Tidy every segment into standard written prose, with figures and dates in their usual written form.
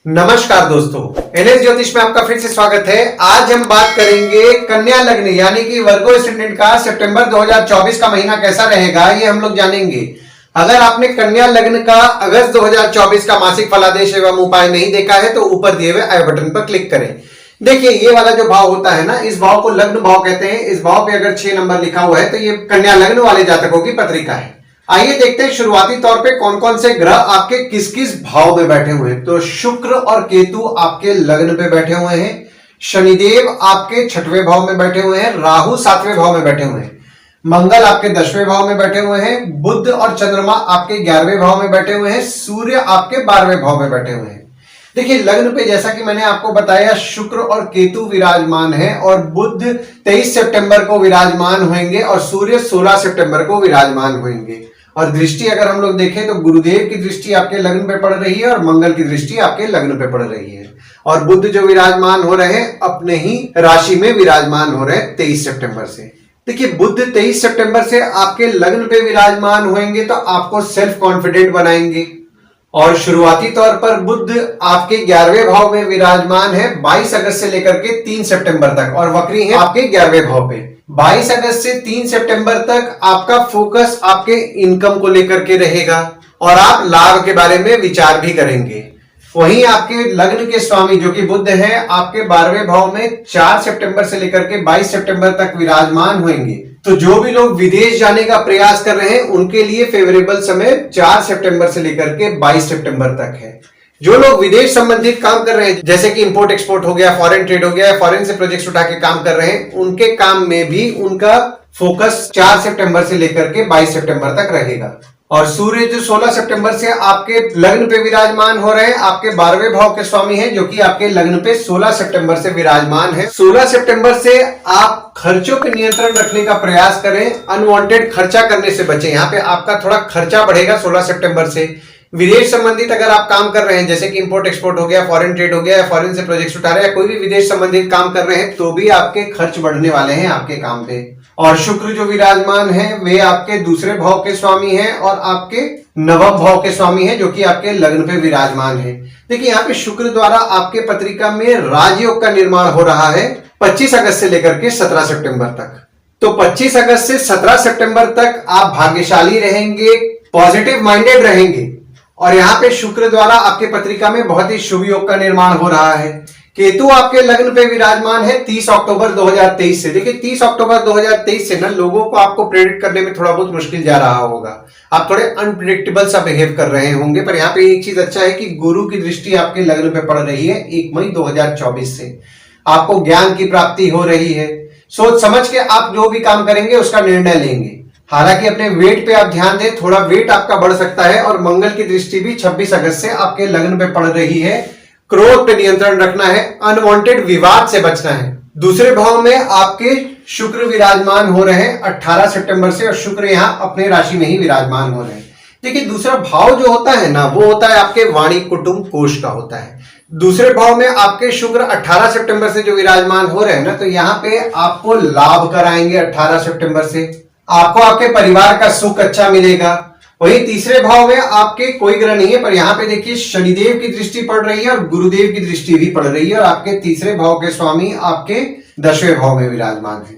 नमस्कार दोस्तों, एनएस ज्योतिष में आपका फिर से स्वागत है। आज हम बात करेंगे कन्या लग्न यानी कि वर्गो एसेंडेंट का सितंबर 2024 का महीना कैसा रहेगा, ये हम लोग जानेंगे। अगर आपने कन्या लग्न का अगस्त 2024 का मासिक फलादेश एवं उपाय नहीं देखा है तो ऊपर दिए हुए आई बटन पर क्लिक करें। देखिए, ये वाला जो भाव होता है ना, इस भाव को लग्न भाव कहते हैं। इस भाव पे अगर 6 नंबर लिखा हुआ है तो ये कन्या लग्न वाले जातकों की पत्रिका है। आइए देखते हैं शुरुआती तौर पे कौन कौन से ग्रह आपके किस किस भाव में बैठे हुए हैं। तो शुक्र और केतु आपके लग्न पे बैठे हुए हैं, शनिदेव आपके 6वें भाव में बैठे हुए हैं, राहु 7वें भाव में बैठे हुए हैं, मंगल आपके 10वें भाव में बैठे हुए हैं, बुध और चंद्रमा आपके 11वें भाव में बैठे हुए हैं, सूर्य आपके 12वें भाव में बैठे हुए हैं। देखिए, लग्न पे जैसा कि मैंने आपको बताया, शुक्र और केतु विराजमान है और बुध 23 सितंबर को विराजमान होंगे और सूर्य 16 सितंबर को विराजमान होंगे। और दृष्टि अगर हम लोग देखें तो गुरुदेव की दृष्टि आपके लग्न पे पड़ रही है और मंगल की दृष्टि आपके लग्न पे पड़ रही है। और बुध जो विराजमान हो रहे हैं अपने ही राशि में विराजमान हो रहे हैं 23 सितंबर से। देखिए, बुध 23 सितंबर से आपके लग्न पे विराजमान होंगे तो आपको सेल्फ कॉन्फिडेंट बनाएंगे। और शुरुआती तौर पर बुध आपके 11वें भाव में विराजमान है 22 अगस्त से लेकर के 3 सितंबर तक, और वक्री है आपके 11वें भाव पे। 22 अगस्त से 3 सितंबर तक आपका फोकस आपके इनकम को लेकर के रहेगा और आप लाभ के बारे में विचार भी करेंगे। वहीं आपके लग्न के स्वामी जो कि बुध है आपके 12वें भाव में 4 सितंबर से लेकर के 22 सितंबर तक विराजमान होंगे। तो जो भी लोग विदेश जाने का प्रयास कर रहे हैं उनके लिए फेवरेबल समय 4 सितंबर से लेकर के 22 सितंबर तक है। जो लोग विदेश संबंधित काम कर रहे हैं, जैसे कि इंपोर्ट एक्सपोर्ट हो गया, फॉरेन ट्रेड हो गया, फॉरेन से प्रोजेक्ट्स उठा के काम कर रहे हैं, उनके काम में भी उनका फोकस 4 सितंबर से लेकर के 22 सितंबर तक रहेगा। और सूर्य जो 16 सितंबर से आपके लग्न पे विराजमान हो रहे हैं, आपके 12वें भाव के स्वामी हैं, जो कि आपके लग्न पे 16 सितंबर से विराजमान है। 16 सितंबर से आप खर्चों पे नियंत्रण रखने का प्रयास करें, अनवांटेड खर्चा करने से बचें। यहाँ पे आपका थोड़ा खर्चा बढ़ेगा 16 सितंबर से। विदेश संबंधित अगर आप काम कर रहे हैं, जैसे कि इंपोर्ट एक्सपोर्ट हो गया, फॉरेन ट्रेड हो गया, या फॉरेन से प्रोजेक्ट्स उठा रहे हैं, कोई भी विदेश संबंधित काम कर रहे हैं, तो भी आपके खर्च बढ़ने वाले हैं आपके काम पे। और शुक्र जो विराजमान है वे आपके दूसरे भाव के स्वामी हैं और आपके 9वें भाव के स्वामी हैं, जो कि आपके लग्न पे विराजमान है। देखिए, यहाँ पे शुक्र द्वारा आपके पत्रिका में राजयोग का निर्माण हो रहा है 25 अगस्त से लेकर के 17 सितंबर तक। तो 25 अगस्त से 17 सितंबर तक आप भाग्यशाली रहेंगे, पॉजिटिव माइंडेड रहेंगे। और यहाँ पे शुक्र द्वारा आपके पत्रिका में बहुत ही शुभ योग का निर्माण हो रहा है। केतु आपके लग्न पे विराजमान है 30 अक्टूबर 2023 से। देखिए, 30 अक्टूबर 2023 से ना लोगों को आपको प्रेडिक्ट करने में थोड़ा बहुत मुश्किल जा रहा होगा। आप थोड़े अनप्रिडिक्टेबल सा बिहेव कर रहे होंगे, पर यहाँ पे एक चीज अच्छा है कि गुरु की दृष्टि आपके लग्न पे पड़ रही है 1 मई 2024 से। आपको ज्ञान की प्राप्ति हो रही है। सोच समझ के आप जो भी काम करेंगे उसका निर्णय लेंगे। हालांकि अपने वेट पे आप ध्यान दें, थोड़ा वेट आपका बढ़ सकता है। और मंगल की दृष्टि भी 26 अगस्त से आपके लग्न पे पड़ रही है। क्रोध पे नियंत्रण रखना है, अनवांटेड विवाद से बचना है। दूसरे भाव में आपके शुक्र विराजमान हो रहे हैं 18 सितंबर से, और शुक्र यहां अपने राशि में ही विराजमान हो रहे हैं। देखिए, दूसरा भाव जो होता है ना, वो होता है आपके वाणी कुटुंब कोष का होता है। दूसरे भाव में आपके शुक्र 18 सितंबर से जो विराजमान हो रहे हैं ना, तो यहाँ पे आपको लाभ कराएंगे। 18 सितंबर से आपको आपके परिवार का सुख अच्छा मिलेगा। वहीं तीसरे भाव में आपके कोई ग्रह नहीं है, पर यहाँ पे देखिए शनिदेव की दृष्टि पड़ रही है और गुरुदेव की दृष्टि भी पड़ रही है, और आपके तीसरे भाव के स्वामी आपके 10वें भाव में विराजमान है।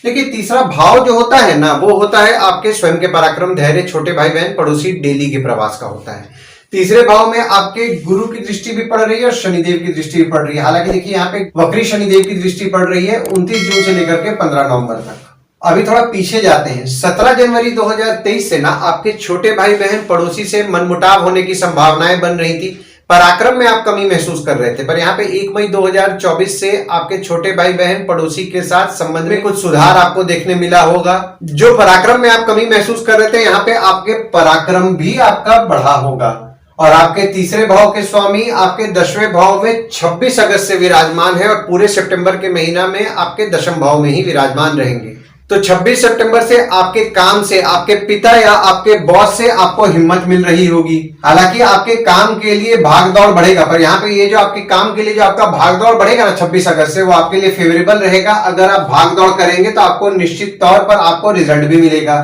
देखिए, तीसरा भाव जो होता है ना, वो होता है आपके स्वयं के पराक्रम, धैर्य, छोटे भाई बहन, पड़ोसी, डेली के प्रवास का होता है। तीसरे भाव में आपके गुरु की दृष्टि भी पड़ रही है और शनिदेव की दृष्टि भी पड़ रही है। हालांकि देखिए, यहाँ पे वक्री शनिदेव की दृष्टि पड़ रही है 29 जून से लेकर के 15 नवंबर तक। अभी थोड़ा पीछे जाते हैं। 17 जनवरी 2023 से ना आपके छोटे भाई बहन, पड़ोसी से मनमुटाव होने की संभावनाएं बन रही थी। पराक्रम में आप कमी महसूस कर रहे थे, पर यहाँ पे 1 मई 2024 से आपके छोटे भाई बहन, पड़ोसी के साथ संबंध में कुछ सुधार आपको देखने मिला होगा। जो पराक्रम में आप कमी महसूस कर रहे थे, यहाँ पे आपके पराक्रम भी आपका बढ़ा होगा। और आपके तीसरे भाव के स्वामी आपके 10वें भाव में 26 अगस्त से विराजमान है और पूरे सितंबर के महीना में आपके 10वें भाव में ही विराजमान रहेंगे। तो 26 सितंबर से आपके काम से, आपके पिता या आपके बॉस से आपको हिम्मत मिल रही होगी। हालांकि आपके काम के लिए भाग दौड़ बढ़ेगा, पर यहाँ पे ये जो आपके काम के लिए जो आपका भाग दौड़ बढ़ेगा ना 26 अगस्त से, वो आपके लिए फेवरेबल रहेगा। अगर आप भाग दौड़ करेंगे तो आपको निश्चित तौर पर आपको रिजल्ट भी मिलेगा।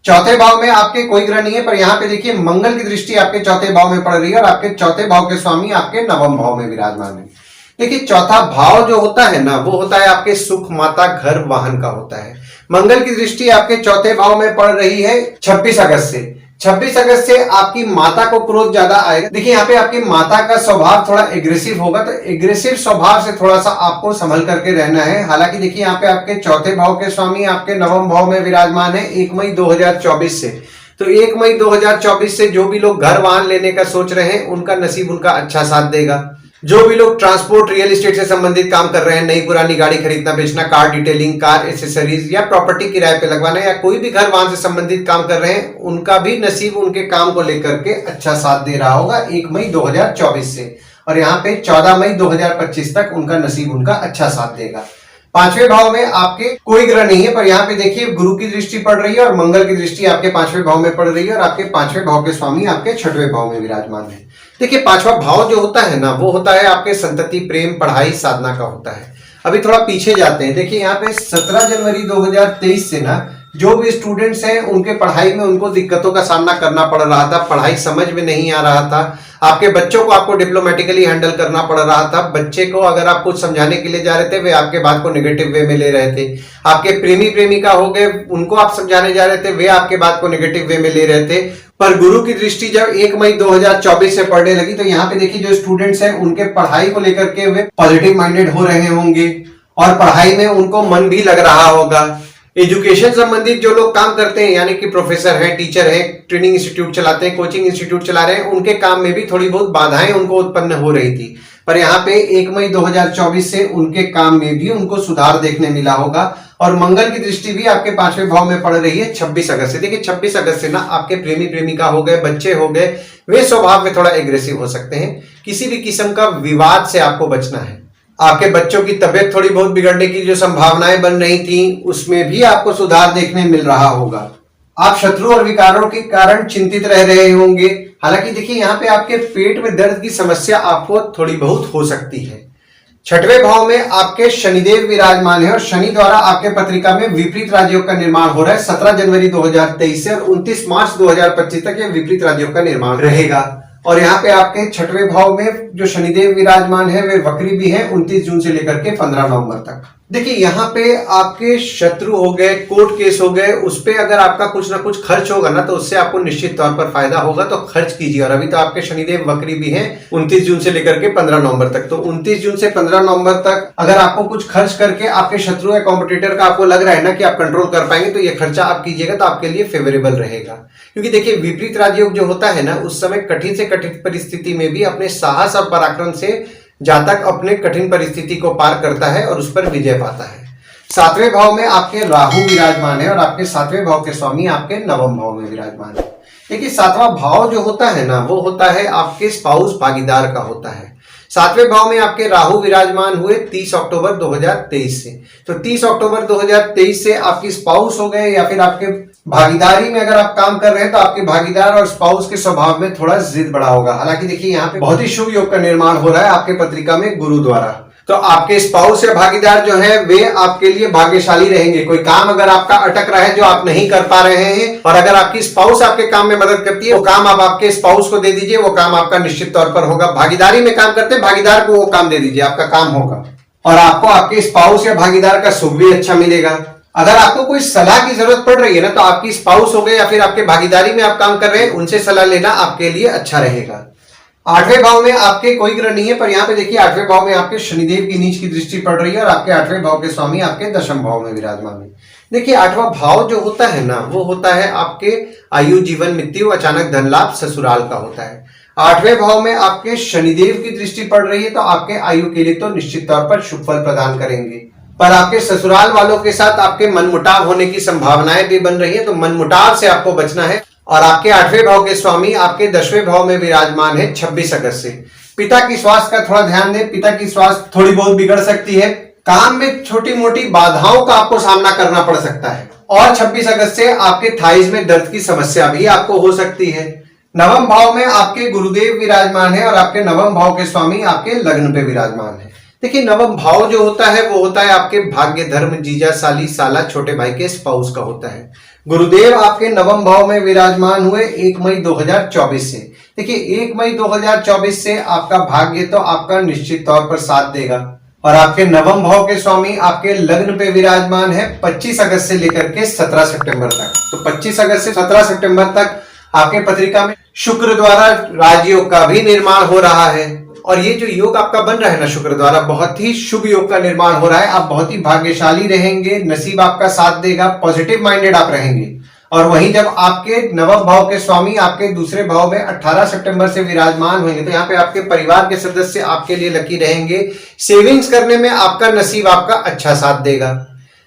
चौथे भाव में आपके कोई ग्रह नहीं है, पर यहाँ पे देखिए मंगल की दृष्टि आपके चौथे भाव में पड़ रही है और आपके चौथे भाव के स्वामी आपके नवम भाव में विराजमान है। देखिए चौथा भाव जो होता है ना, वो होता है आपके सुख, माता, घर, वाहन का होता है। मंगल की दृष्टि आपके चौथे भाव में पड़ रही है 26 अगस्त से। 26 अगस्त से आपकी माता को क्रोध ज्यादा आएगा। देखिए यहाँ पे आपकी माता का स्वभाव थोड़ा एग्रेसिव होगा, तो एग्रेसिव स्वभाव से थोड़ा सा आपको संभल करके रहना है। हालांकि देखिए यहाँ पे आपके चौथे भाव के स्वामी आपके नवम भाव में विराजमान है 1 मई 2024 से। तो 1 मई 2024 से जो भी लोग घर वाहन लेने का सोच रहे हैं, उनका नसीब उनका अच्छा साथ देगा। जो भी लोग ट्रांसपोर्ट, रियल एस्टेट से संबंधित काम कर रहे हैं, नई पुरानी गाड़ी खरीदना बेचना, कार डिटेलिंग, कार एसेसरीज या प्रॉपर्टी किराए पे लगवाना, या कोई भी घर वाहन से संबंधित काम कर रहे हैं, उनका भी नसीब उनके काम को लेकर के अच्छा साथ दे रहा होगा 1 मई 2024 से। और यहाँ पे 14 मई 2025 तक उनका नसीब उनका अच्छा साथ देगा। पांचवें भाव में आपके कोई ग्रह नहीं है, पर यहाँ पे देखिए गुरु की दृष्टि पड़ रही है और मंगल की दृष्टि आपके पांचवें भाव में पड़ रही है और आपके पांचवें भाव के स्वामी आपके छठवें भाव में विराजमान है। देखिए पांचवा भाव जो होता है ना, वो होता है आपके संतति, प्रेम, पढ़ाई, साधना का होता है। अभी थोड़ा पीछे जाते हैं। देखिए यहाँ पे 17 जनवरी 2023 से ना जो भी स्टूडेंट्स हैं उनके पढ़ाई में उनको दिक्कतों का सामना करना पड़ रहा था, पढ़ाई समझ में नहीं आ रहा था, आपके बच्चों को आपको डिप्लोमेटिकली हैंडल करना पड़ रहा था। बच्चे को अगर आप कुछ समझाने के लिए जा रहे थे, वे आपके बात को नेगेटिव वे में ले रहे थे। आपके प्रेमी प्रेमिका हो गए, उनको आप समझाने जा रहे थे, वे आपके बात को नेगेटिव वे में ले रहे थे। पर गुरु की दृष्टि जब 1 मई 2024 से पड़ने लगी, तो यहाँ पे देखिए जो स्टूडेंट्स हैं उनके पढ़ाई को लेकर के वे पॉजिटिव माइंडेड हो रहे होंगे और पढ़ाई में उनको मन भी लग रहा होगा। एजुकेशन संबंधित जो लोग काम करते हैं, यानी कि प्रोफेसर हैं, टीचर हैं, ट्रेनिंग इंस्टीट्यूट चलाते हैं, कोचिंग इंस्टीट्यूट चला रहे हैं, उनके काम में भी थोड़ी बहुत बाधाएं उनको उत्पन्न हो रही थी। पर यहाँ पे 1 मई 2024 से उनके काम में भी उनको सुधार देखने मिला होगा। और मंगल की दृष्टि भी आपके पांचवें भाव में पड़ रही है 26 अगस्त से। देखिए 26 अगस्त से ना आपके प्रेमी प्रेमिका हो गए, बच्चे हो गए, वे स्वभाव में थोड़ा एग्रेसिव हो सकते हैं। किसी भी किस्म का विवाद से आपको बचना है। आपके बच्चों की तबीयत थोड़ी बहुत बिगड़ने की जो संभावनाएं बन रही थी, उसमें भी आपको सुधार देखने मिल रहा होगा। आप शत्रु और विकारों के कारण चिंतित रह रहे होंगे। हालांकि देखिए यहाँ पे आपके पेट में दर्द की समस्या आपको थोड़ी बहुत हो सकती है। छठवें भाव में आपके शनिदेव विराजमान है और शनि द्वारा आपके पत्रिका में विपरीत राजयोग का निर्माण हो रहा है 17 जनवरी 2023 से और 29 मार्च 2025 तक यह विपरीत राजयोग का निर्माण रहेगा। और यहाँ पे आपके छठवें भाव में जो शनिदेव विराजमान है वे वक्री भी है 29 जून से लेकर के 15 नवंबर तक। देखिए यहाँ पे आपके शत्रु हो गए, कोर्ट केस हो गए, उस पे अगर आपका कुछ ना कुछ खर्च होगा ना, तो उससे आपको निश्चित तौर पर फायदा होगा, तो खर्च कीजिए। और अभी तो आपके शनिदेव वक्री भी हैं 29 जून से लेकर के 15 नवंबर तक। तो 29 जून से 15 नवंबर तक अगर आपको कुछ खर्च करके आपके शत्रु या कॉम्पिटिटर का आपको लग रहा है ना कि आप कंट्रोल कर पाएंगे, तो ये खर्चा आप कीजिएगा तो आपके लिए फेवरेबल रहेगा। क्योंकि देखिए विपरीत राजयोग जो होता है ना, उस समय कठिन से कठिन परिस्थिति में भी अपने साहस और पराक्रम से जातक अपने कठिन परिस्थिति को पार करता है और उस पर विजय पाता है। सातवें भाव में आपके राहु विराजमान है और आपके सातवें भाव के स्वामी आपके नवम भाव में विराजमान है। देखिए सातवां भाव जो होता है ना, वो होता है आपके स्पाउस, भागीदार का होता है। सातवें भाव में आपके राहु विराजमान हुए 30 अक्टूबर 2023 से। तो 30 अक्टूबर 2023 से आपकी स्पाउस हो गए या फिर आपके भागीदारी में अगर आप काम कर रहे हैं, तो आपके भागीदार और स्पाउस के स्वभाव में थोड़ा जिद बड़ा होगा। हालांकि देखिए यहाँ पे बहुत ही शुभ योग का निर्माण हो रहा है आपके पत्रिका में गुरु द्वारा। तो आपके स्पाउस या भागीदार जो है वे आपके लिए भाग्यशाली रहेंगे। कोई काम अगर आपका अटक रहा है जो आप नहीं कर पा रहे हैं, और अगर आपकी स्पाउस आपके काम में मदद करती है, वो काम आप आपके स्पाउस को दे दीजिए, वो काम आपका निश्चित तौर पर होगा। भागीदारी में काम करते हैं, भागीदार को वो काम दे दीजिए, आपका काम होगा। और आपको आपके स्पाउस या भागीदार का सुख भी अच्छा मिलेगा। अगर आपको कोई सलाह की जरूरत पड़ रही है ना, तो आपकी स्पाउस हो गए या फिर आपके भागीदारी में आप काम कर रहे हैं, उनसे सलाह लेना आपके लिए अच्छा रहेगा। आठवें भाव में आपके कोई ग्रह नहीं है, पर यहाँ पे देखिए आठवें भाव में आपके शनिदेव की नीच की दृष्टि पड़ रही है और आपके आठवें भाव के स्वामी आपके दशम भाव में विराजमान है। देखिए आठवां भाव जो होता है ना, वो होता है आपके आयु, जीवन, मृत्यु, अचानक धन लाभ, ससुराल का होता है। आठवें भाव में आपके शनिदेव की दृष्टि पड़ रही है, तो आपके आयु के लिए तो निश्चित तौर पर शुभ फल प्रदान करेंगे। पर आपके ससुराल वालों के साथ आपके मनमुटाव होने की संभावनाएं भी बन रही है, तो मनमुटाव से आपको बचना है। और आपके आठवें भाव के स्वामी आपके 10वें भाव में विराजमान है 26 अगस्त से। पिता की स्वास्थ्य का थोड़ा ध्यान दें, पिता की स्वास्थ्य थोड़ी बहुत बिगड़ सकती है। काम में छोटी मोटी बाधाओं का आपको सामना करना पड़ सकता है। और 26 अगस्त से आपके थाइज में दर्द की समस्या भी आपको हो सकती है। नवम भाव में आपके गुरुदेव विराजमान है और आपके नवम भाव के स्वामी आपके लग्न पे विराजमान है। देखिए नवम भाव जो होता है वो होता है आपके भाग्य, धर्म, जीजा, साली, साला, छोटे भाई के स्पाउस का होता है। गुरुदेव आपके नवम भाव में विराजमान हुए 1 मई 2024 से। देखिए 1 मई 2024 से आपका भाग्य तो आपका निश्चित तौर पर साथ देगा और आपके नवम भाव के स्वामी आपके लग्न पे विराजमान है 25 अगस्त से लेकर के 17 सितंबर तक। तो 25 अगस्त से 17 सितंबर तक आपके पत्रिका में शुक्र द्वारा राजयोग का भी निर्माण हो रहा है और ये जो योग आपका बन रहा है ना शुक्र द्वारा, बहुत ही शुभ योग का निर्माण हो रहा है। आप बहुत ही भाग्यशाली रहेंगे, नसीब आपका साथ देगा, पॉजिटिव माइंडेड आप रहेंगे। और वहीं जब आपके नवम भाव के स्वामी आपके दूसरे भाव में 18 सितंबर से विराजमान होंगे तो यहाँ पे आपके परिवार के सदस्य आपके लिए लकी रहेंगे। सेविंग्स करने में आपका नसीब आपका अच्छा साथ देगा।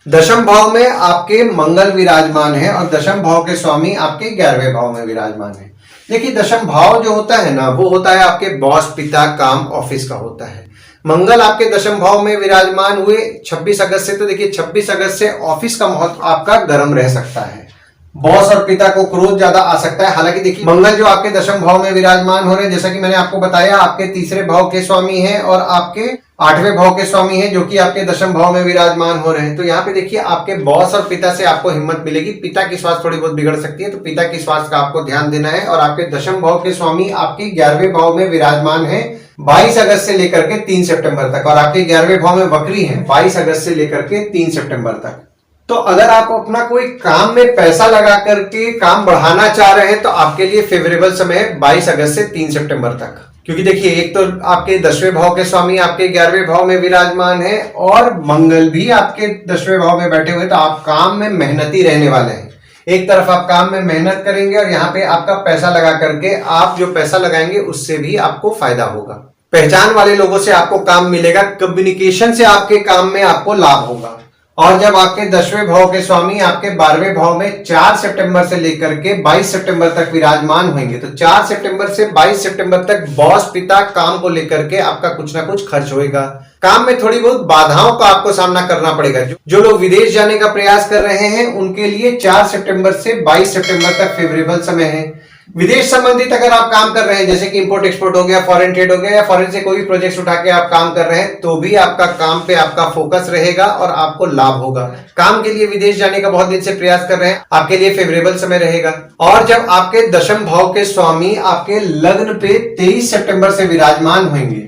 दशम भाव में आपके मंगल विराजमान है और दशम भाव के स्वामी आपके 11वें भाव में विराजमान है। देखिए दशम भाव जो होता है ना वो होता है आपके बॉस, पिता, काम, ऑफिस का होता है। मंगल आपके दशम भाव में विराजमान हुए 26 अगस्त से, तो देखिए 26 अगस्त से ऑफिस का महत्व आपका गर्म रह सकता है। बॉस और पिता को क्रोध ज्यादा आ सकता है। हालांकि देखिए मंगल जो आपके दशम भाव में विराजमान हो रहे हैं, जैसा कि मैंने आपको बताया, आपके तीसरे भाव के स्वामी हैं और आपके 8वें भाव के स्वामी हैं जो कि आपके दशम भाव में विराजमान हो रहे हैं। तो यहाँ पे देखिए आपके बॉस और पिता से आपको हिम्मत मिलेगी। पिता की स्वास्थ्य थोड़ी बहुत बिगड़ सकती है, तो पिता की स्वास्थ्य का आपको ध्यान देना है। और आपके दशम भाव के स्वामी आपके 11वें भाव में विराजमान है 22 अगस्त से लेकर के 3 सितंबर तक और आपके 11वें भाव में वक्री है 22 अगस्त से लेकर के 3 सितंबर तक। तो अगर आप अपना कोई काम में पैसा लगा करके काम बढ़ाना चाह रहे हैं तो आपके लिए फेवरेबल समय है 22 अगस्त से 3 सितंबर तक। क्योंकि देखिए एक तो आपके 10वें भाव के स्वामी आपके 11वें भाव में विराजमान है और मंगल भी आपके 10वें भाव में बैठे हुए, तो आप काम में मेहनती रहने वाले हैं। एक तरफ आप काम में मेहनत करेंगे और यहाँ पे आपका पैसा लगा करके आप जो पैसा लगाएंगे उससे भी आपको फायदा होगा। पहचान वाले लोगों से आपको काम मिलेगा, कम्युनिकेशन से आपके काम में आपको लाभ होगा। और जब आपके 10वें भाव के स्वामी आपके 12वें भाव में 4 सितंबर से लेकर के 22 सितंबर तक विराजमान होंगे, तो 4 सितंबर से 22 सितंबर तक बॉस, पिता, काम को लेकर के आपका कुछ ना कुछ खर्च होएगा। काम में थोड़ी बहुत बाधाओं का आपको सामना करना पड़ेगा। जो लोग विदेश जाने का प्रयास कर रहे हैं उनके लिए 4 सितंबर से 22 सितंबर तक फेवरेबल समय है। विदेश संबंधित अगर आप काम कर रहे हैं, जैसे कि इंपोर्ट एक्सपोर्ट हो गया, फॉरेन ट्रेड हो गया या फॉरेन से कोई भी प्रोजेक्ट उठा के आप काम कर रहे हैं, तो भी आपका काम पे आपका फोकस रहेगा और आपको लाभ होगा। काम के लिए विदेश जाने का बहुत दिन से प्रयास कर रहे हैं, आपके लिए फेवरेबल समय रहेगा। और जब आपके दशम भाव के स्वामी आपके लग्न पे 23 सितंबर से विराजमान होंगे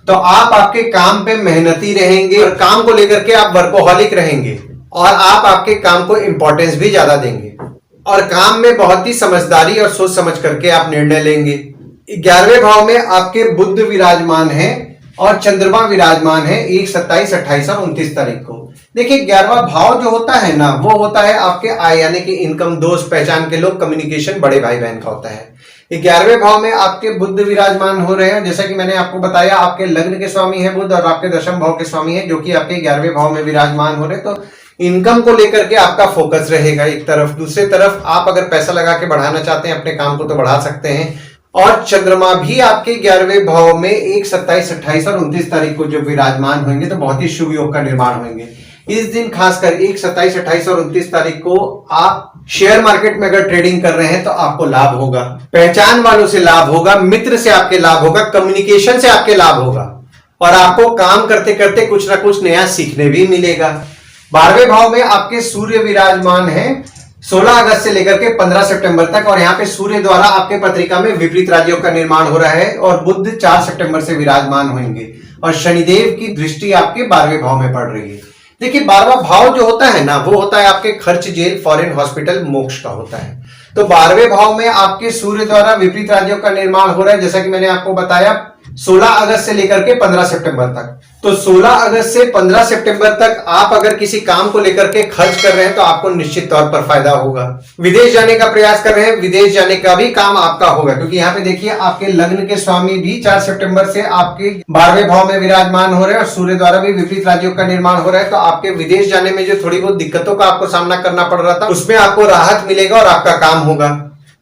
तो आप आपके काम पे मेहनती रहेंगे और काम को लेकर के आप वर्कोहॉलिक रहेंगे और आप आपके काम को इंपॉर्टेंस भी ज्यादा देंगे और काम में बहुत ही समझदारी और सोच समझ करके आप निर्णय लेंगे। 11वें भाव में आपके बुध विराजमान है और चंद्रमा विराजमान है 1, 27, 28 और 29 तारीख को। देखिए 11वां भाव जो होता है ना वो होता है आपके आय यानी कि इनकम, दोस्त, पहचान के लोग, कम्युनिकेशन, बड़े भाई बहन का होता है। 11वें भाव में आपके बुध विराजमान हो रहे हैं, जैसा कि मैंने आपको बताया आपके लग्न के स्वामी है बुध और आपके दशम भाव के स्वामी है जो कि आपके 11वें भाव में विराजमान हो रहे हैं। तो इनकम को लेकर के आपका फोकस रहेगा एक तरफ। दूसरे तरफ आप अगर पैसा लगा के बढ़ाना चाहते हैं अपने काम को तो बढ़ा सकते हैं। और चंद्रमा भी आपके 11वें भाव में 1, 27, 28 और 29 तारीख को जब विराजमान होंगे तो बहुत ही शुभ योग का निर्माण होंगे। इस दिन खासकर 1, 27, 28 और 29 तारीख को आप शेयर मार्केट में अगर ट्रेडिंग कर रहे हैं तो आपको लाभ होगा। पहचान वालों से लाभ होगा, मित्र से आपके लाभ होगा, कम्युनिकेशन से आपके लाभ होगा और आपको काम करते करते कुछ ना कुछ नया सीखने भी मिलेगा। 12वें भाव में आपके सूर्य विराजमान है 16 अगस्त से लेकर के 15 सितंबर तक और यहाँ पे सूर्य द्वारा आपके पत्रिका में विपरीत राजयोग का निर्माण हो रहा है और बुध 4 सितंबर से विराजमान होंगे और शनिदेव की दृष्टि आपके 12वें भाव में पड़ रही है। देखिए 12वां भाव जो होता है ना वो होता है आपके खर्च, जेल, फॉरेन, हॉस्पिटल, मोक्ष का होता है। तो 12वें भाव में आपके सूर्य द्वारा विपरीत राजयोग का निर्माण हो रहा है, जैसा कि मैंने आपको बताया 16 अगस्त से लेकर के 15 सितंबर तक। तो 16 अगस्त से 15 सितंबर तक आप अगर किसी काम को लेकर के खर्च कर रहे हैं तो आपको निश्चित तौर पर फायदा होगा। विदेश जाने का प्रयास कर रहे हैं, विदेश जाने का भी काम आपका होगा क्योंकि यहाँ पे देखिए आपके लग्न के स्वामी भी 4 सितंबर से आपके 12वें भाव में विराजमान हो रहे हैं और सूर्य द्वारा भी विपरीत राजयोग का निर्माण हो रहा है। तो आपके विदेश जाने में जो थोड़ी बहुत दिक्कतों का आपको सामना करना पड़ रहा था उसमें आपको राहत मिलेगा और आपका काम होगा।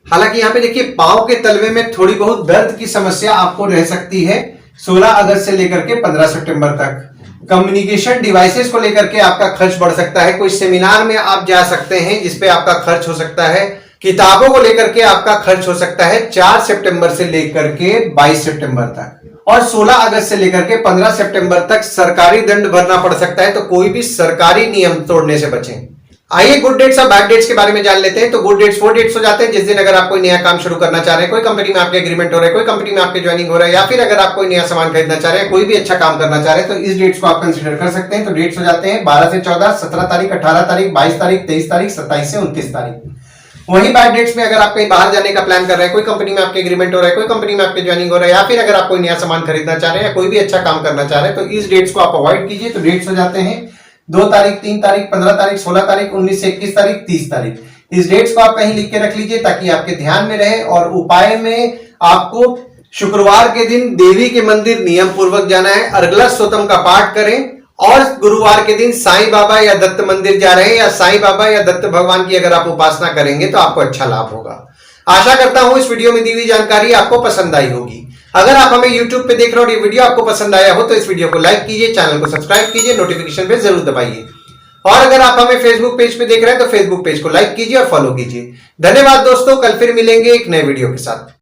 हालांकि यहाँ पे देखिए पांव के तलवे में थोड़ी बहुत दर्द की समस्या आपको रह सकती है 16 अगस्त से लेकर के 15 सितंबर तक। कम्युनिकेशन डिवाइसेस को लेकर के आपका खर्च बढ़ सकता है, कोई सेमिनार में आप जा सकते हैं जिसपे आपका खर्च हो सकता है, किताबों को लेकर के आपका खर्च हो सकता है 4 सितंबर से लेकर के 22 सितंबर तक और 16 अगस्त से लेकर के 15 सितंबर तक सरकारी दंड भरना पड़ सकता है। तो कोई भी सरकारी नियम तोड़ने से बचें। आइए गुड डेट्स और बैड डेट्स के बारे में जान लेते हैं। तो गुड डेट्स वो डेट्स हो जाते हैं जिस दिन अगर आप कोई नया काम शुरू करना चाह रहे हैं, कोई कंपनी में आपके एग्रीमेंट हो रहा है, कोई कंपनी में आपके ज्वाइनिंग हो रहा है, या फिर अगर आप कोई नया सामान खरीदना चाह रहे हैं, कोई भी अच्छा काम करना चाह रहे हैं, तो इस डेट्स को आप कंसीडर कर सकते हैं। तो डेट्स हो जाते हैं 12 से 14, 17 तारीख, 18 तारीख, 22 तारीख, 23 तारीख, 27 से 29 तारीख। वही बैड डेट्स में अगर आप कहीं बाहर जाने का प्लान कर रहे हैं, कोई कंपनी में आपके एग्रीमेंट हो रहा है, कोई कंपनी में आपके ज्वाइनिंग हो रहा है, या फिर अगर आप कोई नया सामान खरीदना चाह रहे हैं या कोई भी अच्छा काम करना चाह रहे हैं, तो इस डेट्स को आप अवॉइड कीजिए। तो डेट्स हो जाते हैं 2 तारीख, 3 तारीख, 15 तारीख, 16 तारीख, 19 से 21 तारीख, 30 तारीख। इस डेट्स को आप कहीं लिख के रख लीजिए ताकि आपके ध्यान में रहे। और उपाय में आपको शुक्रवार के दिन देवी के मंदिर नियम पूर्वक जाना है, अर्गला स्तोत्रम का पाठ करें, और गुरुवार के दिन साईं बाबा या दत्त मंदिर जा रहे हैं या साईं बाबा या दत्त भगवान की अगर आप उपासना करेंगे तो आपको अच्छा लाभ होगा। आशा करता हूं इस वीडियो में दी हुई जानकारी आपको पसंद आई होगी। अगर आप हमें YouTube पे देख रहे हो और ये वीडियो आपको पसंद आया हो तो इस वीडियो को लाइक कीजिए, चैनल को सब्सक्राइब कीजिए, नोटिफिकेशन बेल जरूर दबाइए। और अगर आप हमें फेसबुक पेज पे देख रहे हैं तो फेसबुक पेज को लाइक कीजिए और फॉलो कीजिए। धन्यवाद दोस्तों, कल फिर मिलेंगे एक नए वीडियो के साथ।